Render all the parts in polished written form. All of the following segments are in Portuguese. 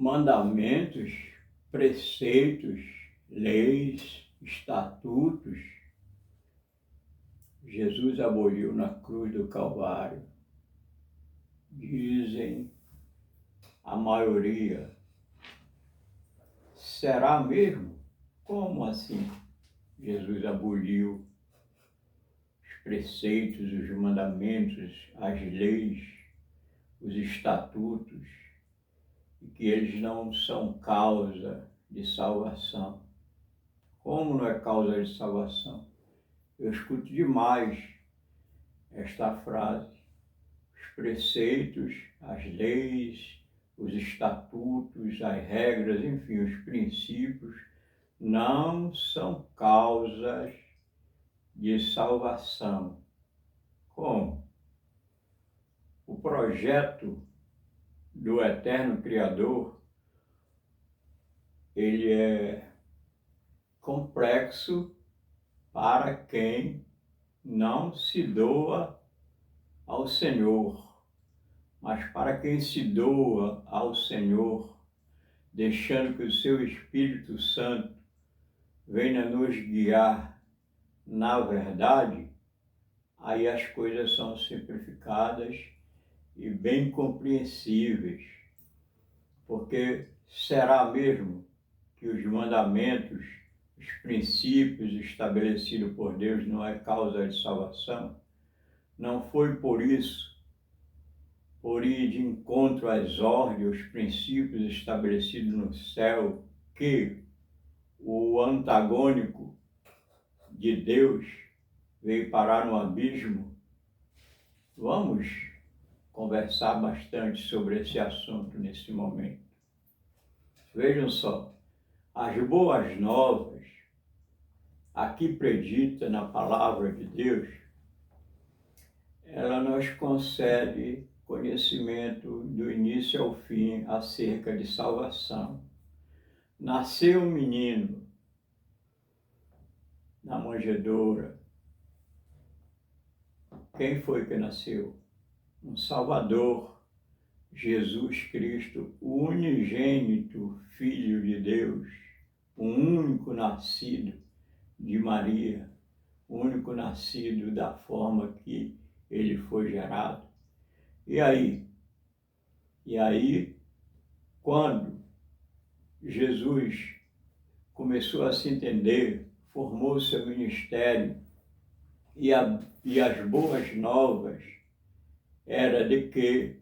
mandamentos, preceitos, leis, estatutos, Jesus aboliu na cruz do Calvário. Dizem a maioria. Será mesmo? Como assim? Jesus aboliu os preceitos, os mandamentos, as leis, os estatutos, e que eles não são causa de salvação. Como não é causa de salvação? Eu escuto demais esta frase. Os preceitos, as leis, os estatutos, as regras, enfim, os princípios não são causas de salvação. Como? O projeto do Eterno Criador, ele é complexo para quem não se doa ao Senhor. Mas para quem se doa ao Senhor, deixando que o seu Espírito Santo venha nos guiar na verdade, aí as coisas são simplificadas e bem compreensíveis. Porque será mesmo que os mandamentos, os princípios estabelecidos por Deus não é causa de salvação? Não foi por isso, por ir de encontro às ordens, aos princípios estabelecidos no céu, que o antagônico de Deus veio parar no abismo? Vamos conversar bastante sobre esse assunto nesse momento. Vejam só, as boas novas, aqui predita na palavra de Deus, ela nos concede conhecimento do início ao fim acerca de salvação. Nasceu um menino na manjedoura. Quem foi que nasceu? Um Salvador, Jesus Cristo, o unigênito Filho de Deus, o único nascido de Maria, o único nascido da forma que ele foi gerado. E aí, quando Jesus começou a se entender, formou seu ministério, e as boas novas era de que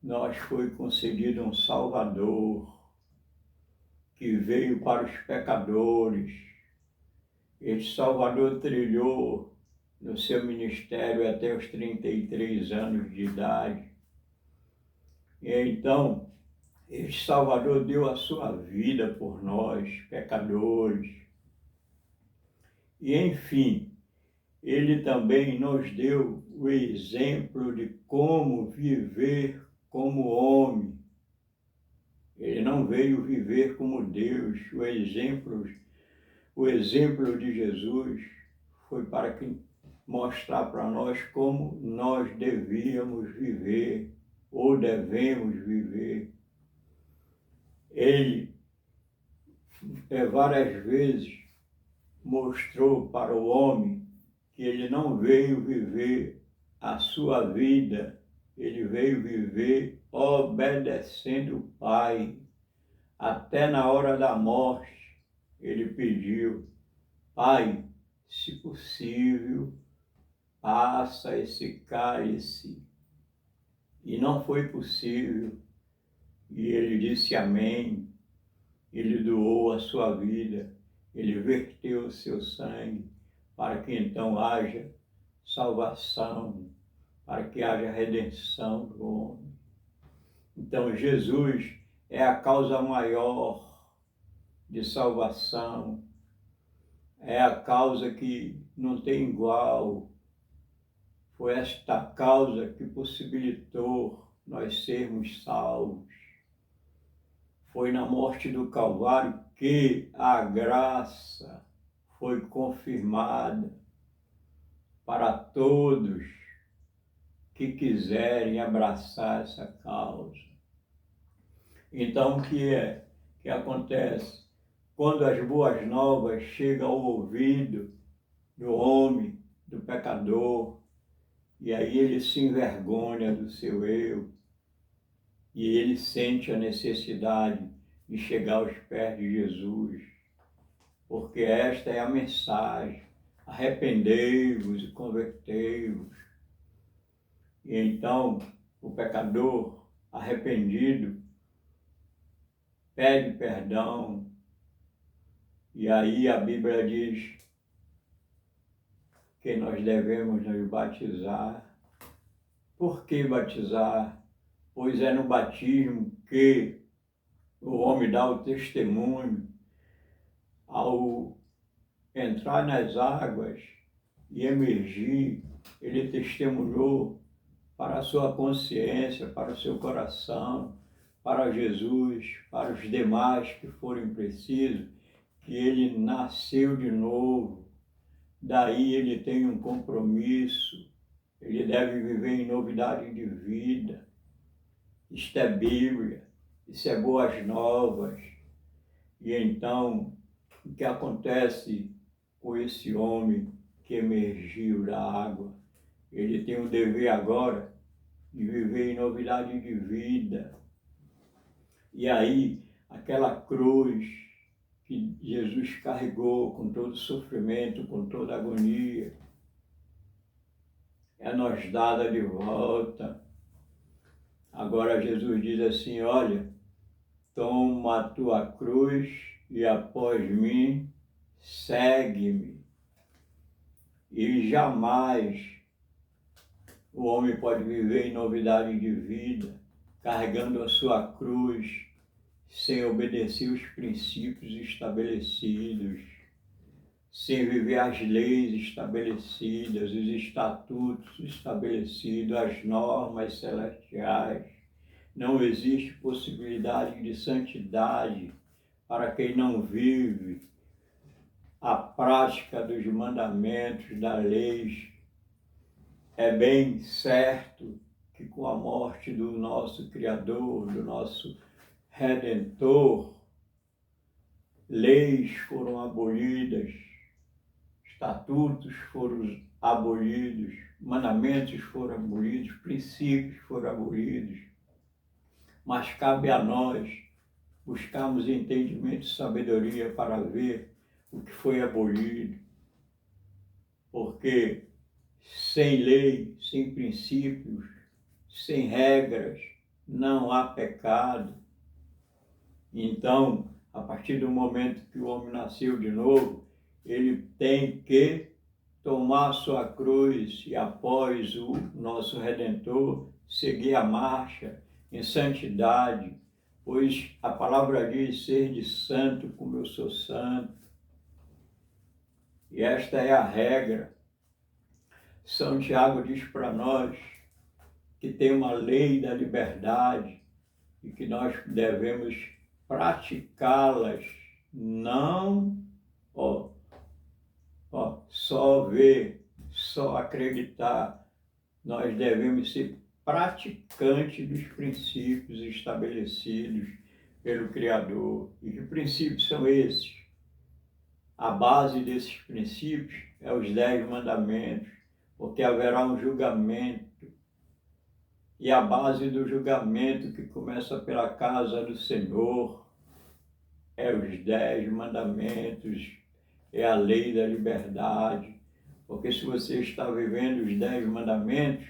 nós foi concedido um Salvador que veio para os pecadores. Este Salvador trilhou no seu ministério até os 33 anos de idade. E então, este Salvador deu a sua vida por nós, pecadores. E, enfim, ele também nos deu o exemplo de como viver como homem. Ele não veio viver como Deus. O exemplo de Jesus foi para mostrar para nós como nós devíamos viver ou devemos viver. Ele várias vezes mostrou para o homem que ele não veio viver a sua vida, ele veio viver obedecendo o Pai. Até na hora da morte, ele pediu: Pai, se possível, passa esse cálice. E não foi possível. E ele disse amém. Ele doou a sua vida, ele verteu o seu sangue, para que então haja salvação, para que haja redenção do homem. Então Jesus é a causa maior de salvação, é a causa que não tem igual. Foi esta causa que possibilitou nós sermos salvos. Foi na morte do Calvário que a graça foi confirmada para todos que quiserem abraçar essa causa. Então, o que acontece? Quando as boas novas chegam ao ouvido do homem, do pecador, e aí ele se envergonha do seu eu, e ele sente a necessidade de chegar aos pés de Jesus, porque esta é a mensagem: arrependei-vos e convertei-vos. E então o pecador arrependido pede perdão, e aí a Bíblia diz que nós devemos nos batizar. Por que batizar? Pois é no batismo que o homem dá o testemunho. Ao entrar nas águas e emergir, ele testemunhou para a sua consciência, para o seu coração, para Jesus, para os demais que forem precisos, que ele nasceu de novo. Daí ele tem um compromisso, ele deve viver em novidade de vida. Isto é Bíblia, isso é boas novas. E então, o que acontece com esse homem que emergiu da água? Ele tem o dever agora de viver em novidade de vida. E aí, aquela cruz que Jesus carregou com todo o sofrimento, com toda a agonia, é nos dada de volta. Agora Jesus diz assim: olha, toma a tua cruz e após mim, segue-me. E jamais o homem pode viver em novidade de vida, carregando a sua cruz, sem obedecer os princípios estabelecidos, sem viver as leis estabelecidas, os estatutos estabelecidos, as normas celestiais. Não existe possibilidade de santidade para quem não vive a prática dos mandamentos, da lei. É bem certo que com a morte do nosso Criador, do nosso Redentor, leis foram abolidas, estatutos foram abolidos, mandamentos foram abolidos, princípios foram abolidos. Mas cabe a nós buscarmos entendimento e sabedoria para ver o que foi abolido, porque sem lei, sem princípios, sem regras, não há pecado. Então, a partir do momento que o homem nasceu de novo, ele tem que tomar sua cruz e, após o nosso Redentor, seguir a marcha em santidade, pois a palavra diz: ser de santo como eu sou santo. E esta é a regra. São Tiago diz para nós que tem uma lei da liberdade e que nós devemos praticá-las, não só ver, só acreditar. Nós devemos ser praticantes dos princípios estabelecidos pelo Criador. E que princípios são esses? A base desses princípios é os 10 mandamentos, porque haverá um julgamento. E a base do julgamento, que começa pela casa do Senhor, é os 10 mandamentos, é a lei da liberdade. Porque se você está vivendo os 10 mandamentos,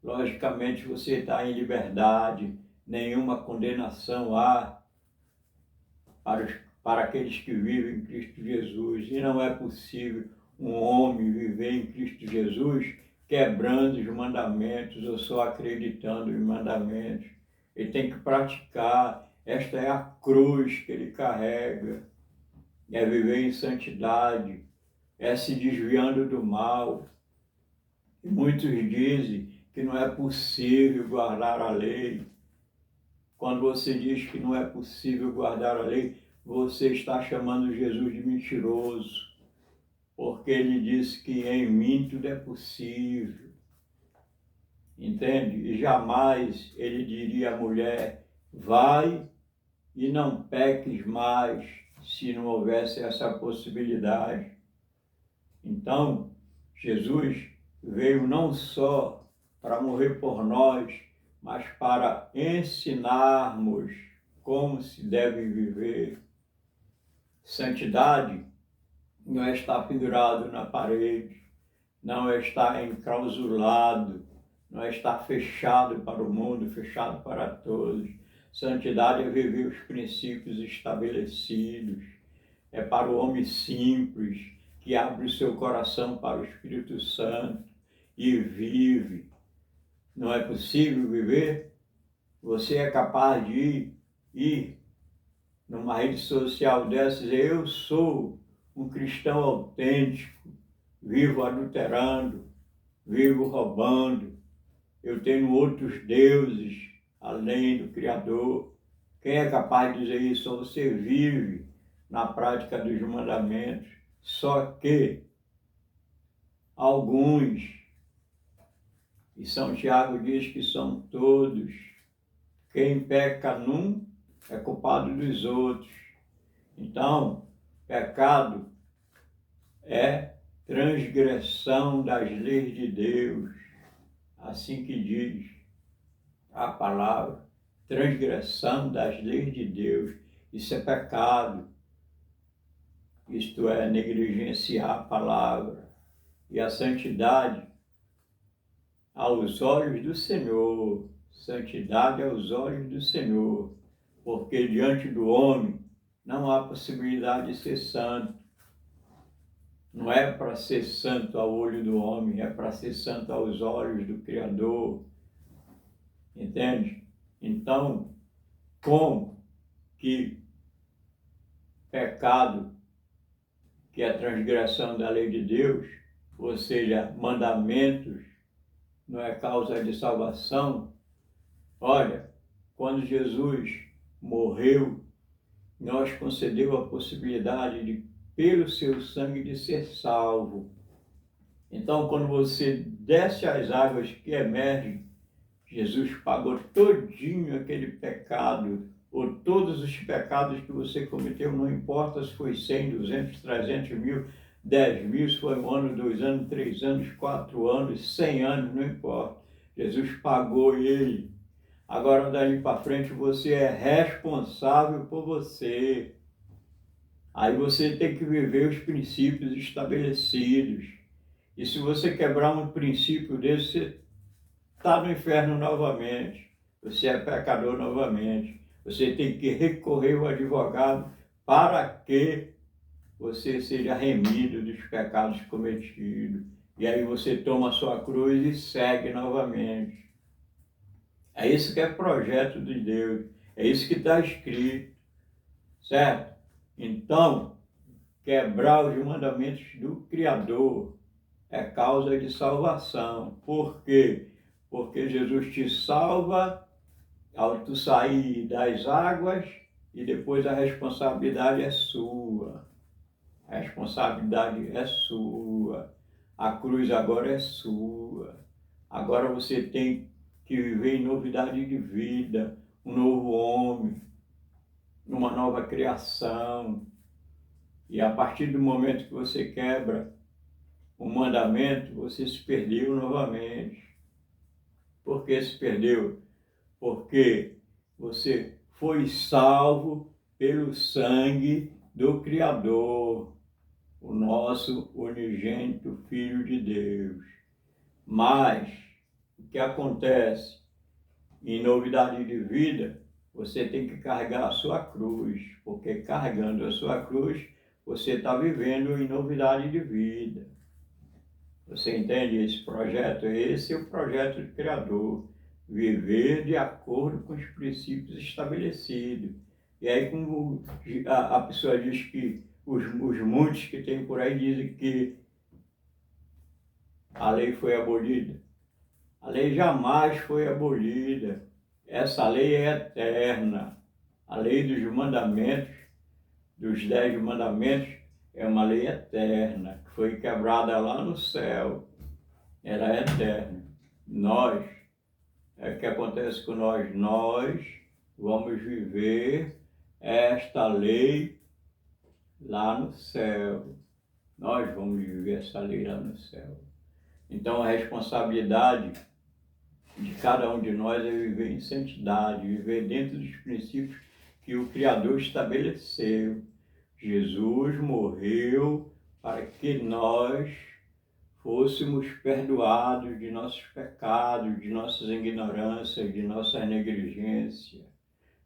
logicamente você está em liberdade, nenhuma condenação há para aqueles que vivem em Cristo Jesus. E não é possível um homem viver em Cristo Jesus quebrando os mandamentos ou só acreditando em mandamentos. Ele tem que praticar. Esta é a cruz que ele carrega. É viver em santidade, é se desviando do mal. E muitos dizem que não é possível guardar a lei. Quando você diz que não é possível guardar a lei, você está chamando Jesus de mentiroso, porque ele disse que em mim tudo é possível. Entende? E jamais ele diria à mulher: vai e não peques mais se não houvesse essa possibilidade. Então, Jesus veio não só para morrer por nós, mas para ensinarmos como se deve viver. Santidade não é estar pendurado na parede, não é estar enclausulado, não é estar fechado para o mundo, fechado para todos. Santidade é viver os princípios estabelecidos, é para o homem simples, que abre o seu coração para o Espírito Santo e vive. Não é possível viver? Você é capaz de ir numa rede social dessas e dizer: eu sou um cristão autêntico, vivo adulterando, vivo roubando, eu tenho outros deuses além do Criador. Quem é capaz de dizer isso? Só você vive na prática dos mandamentos. Só que alguns, e São Tiago diz que são todos, quem peca num é culpado dos outros. Então, pecado é transgressão das leis de Deus, assim que diz a palavra, transgressão das leis de Deus. Isso é pecado, isto é negligenciar a palavra. E a santidade aos olhos do Senhor, santidade aos olhos do Senhor, porque diante do homem não há possibilidade de ser santo. Não é para ser santo ao olho do homem, é para ser santo aos olhos do Criador. Entende? Então, como que pecado, que é a transgressão da lei de Deus, ou seja, mandamentos, não é causa de salvação? Olha, quando Jesus morreu, nós concedeu a possibilidade de, pelo seu sangue, de ser salvo. Então, quando você desce as águas que emergem, Jesus pagou todinho aquele pecado, ou todos os pecados que você cometeu, não importa se foi 100, 200, 300 mil, 10 mil, se foi 1 ano, 2 anos, 3 anos, 4 anos, 100 anos, não importa. Jesus pagou ele. Agora, dali para frente, você é responsável por você. Aí você tem que viver os princípios estabelecidos. E se você quebrar um princípio desse, você está no inferno novamente. Você é pecador novamente. Você tem que recorrer ao advogado para que você seja remido dos pecados cometidos. E aí você toma a sua cruz e segue novamente. É isso que é projeto de Deus. É isso que está escrito. Certo? Então, quebrar os mandamentos do Criador é causa de salvação. Por quê? Porque Jesus te salva ao tu sair das águas e depois a responsabilidade é sua. A responsabilidade é sua. A cruz agora é sua. Agora você tem que viver em novidade de vida, um novo homem, uma nova criação. E a partir do momento que você quebra o mandamento, você se perdeu novamente. Por que se perdeu? Porque você foi salvo pelo sangue do Criador, o nosso unigênito Filho de Deus. Mas o que acontece? Em novidade de vida, você tem que carregar a sua cruz, porque carregando a sua cruz, você está vivendo em novidade de vida. Você entende esse projeto? Esse é o projeto do Criador. Viver de acordo com os princípios estabelecidos. E aí, como a pessoa diz que os muitos que tem por aí dizem que a lei foi abolida. A lei jamais foi abolida. Essa lei é eterna. A lei dos mandamentos, dos 10 mandamentos, é uma lei eterna, que foi quebrada lá no céu. Ela é eterna. Nós, o que acontece com nós? Nós vamos viver esta lei lá no céu. Nós vamos viver essa lei lá no céu. Então a responsabilidade de cada um de nós é viver em santidade, viver dentro dos princípios que o Criador estabeleceu. Jesus morreu para que nós fôssemos perdoados de nossos pecados, de nossas ignorâncias, de nossa negligência.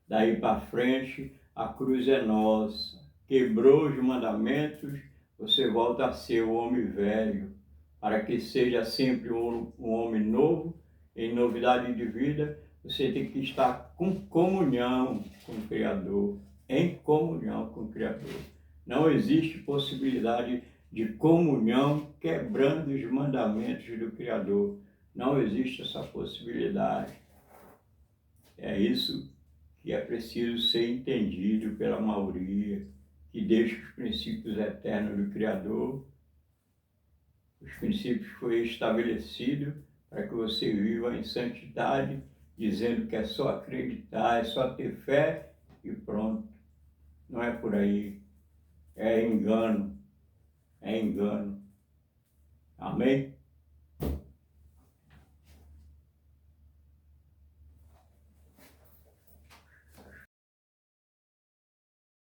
Daí para frente, a cruz é nossa. Quebrou os mandamentos, você volta a ser o homem velho, para que seja sempre um homem novo, em novidade de vida. Você tem que estar com comunhão com o Criador, em comunhão com o Criador. Não existe possibilidade de comunhão quebrando os mandamentos do Criador. Não existe essa possibilidade. É isso que é preciso ser entendido pela maioria, que deixa os princípios eternos do Criador. Os princípios foram estabelecidos para que você viva em santidade, dizendo que é só acreditar, é só ter fé e pronto. Não é por aí. É engano. É engano. Amém?